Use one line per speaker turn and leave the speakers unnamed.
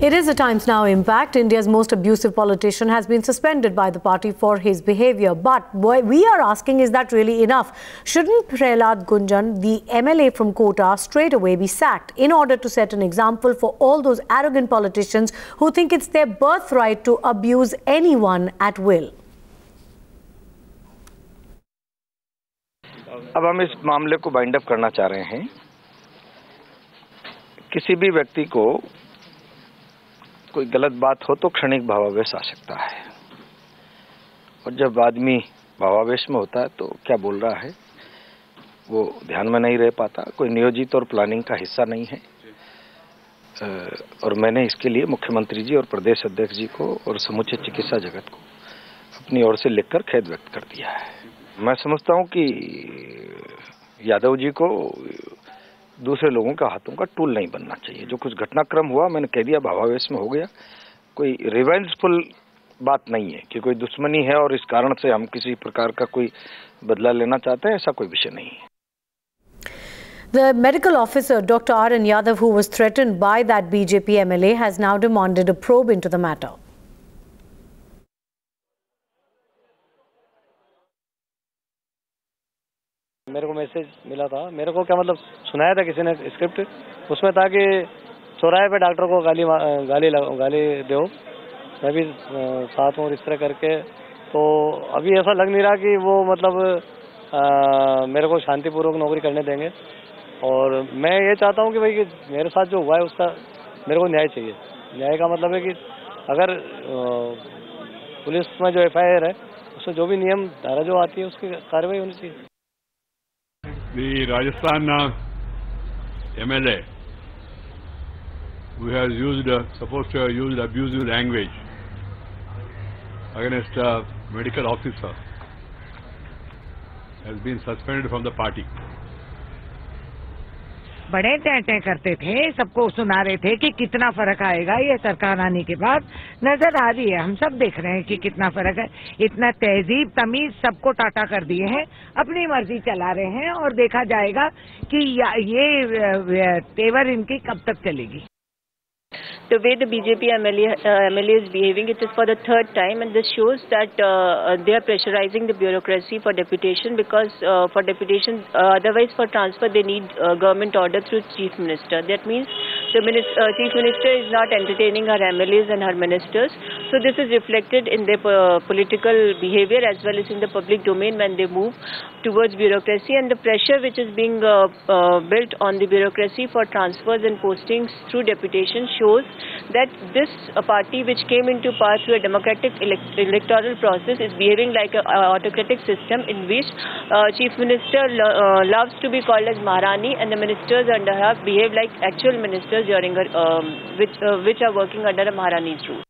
It is a Times Now impact. India's most abusive politician has been suspended by the party for his behavior. But what we are asking, is that really enough? Shouldn't Prahlad Gunjan, the MLA from Kota, straight away be sacked in order to set an example for all those arrogant politicians who think it's their birthright to abuse anyone at will?
अब हम इस मामले को bind up करना चाह रहे हैं। किसी भी व्यक्ति को कोई गलत बात हो तो क्षणिक भावावेश आ सकता है, और जब आदमी भावावेश में होता है तो क्या बोल रहा है वो ध्यान में नहीं रह पाता, कोई नियोजित और प्लानिंग का हिस्सा नहीं है। और मैंने इसके लिए मुख्यमंत्री जी और प्रदेश अध्यक्ष जी को और समूचे चिकित्सा जगत को अपनी ओर से लिखकर खेद व्यक्त कर दिया है। मैं समझता हूं कि यादव जी को दूसरे लोगों के हाथों का टूल नहीं बनना चाहिए। जो कुछ घटनाक्रम हुआ, मैंने कह दिया, भावावेश में हो गया, कोई रिवेंजफुल बात नहीं है कि कोई दुश्मनी है और इस कारण से हम किसी प्रकार का कोई बदला लेना चाहते हैं, ऐसा कोई विषय नहीं है।
The medical officer, Dr. R.N. Yadav, who was threatened by that BJP MLA, has now demanded a probe into the matter.
मेरे को मैसेज मिला था, मेरे को क्या मतलब सुनाया था किसी ने स्क्रिप्ट, उसमें था कि चौराहे पे डॉक्टर को गाली दो, मैं भी साथ हूँ, इस तरह करके। तो अभी ऐसा लग नहीं रहा कि वो मतलब मेरे को शांतिपूर्वक नौकरी करने देंगे। और मैं ये चाहता हूँ कि भाई कि मेरे साथ जो हुआ है उसका मेरे को न्याय चाहिए। न्याय का मतलब है कि अगर पुलिस में जो FIR है उसमें जो भी नियम धारा जो आती है उसकी कार्रवाई होनी चाहिए।
The Rajasthan MLA, who has supposed to have used abusive language against a medical officer, has been suspended from the party.
बड़े टैं करते थे, सबको सुना रहे थे कि कितना फर्क आएगा ये सरकार आने के बाद। नजर आ रही है, हम सब देख रहे हैं कि कितना फर्क है। इतना तहजीब तमीज सबको टाटा कर दिए हैं, अपनी मर्जी चला रहे हैं, और देखा जाएगा कि ये तेवर इनकी कब तक चलेगी।
The way the BJP MLA is behaving, it is for the third time, and this shows that they are pressurizing the bureaucracy for deputation, because for deputation, otherwise for transfer they need government order through Chief Minister. That means the Chief Minister is not entertaining her MLAs and her ministers. So this is reflected in their political behavior as well as in the public domain when they move towards bureaucracy, and the pressure which is being built on the bureaucracy for transfers and postings through deputation shows that this party, which came into power through a democratic electoral process, is behaving like an autocratic system in which Chief Minister loves to be called as Maharani, and the ministers under her behave like actual ministers during her, which are working under a Maharani's rule.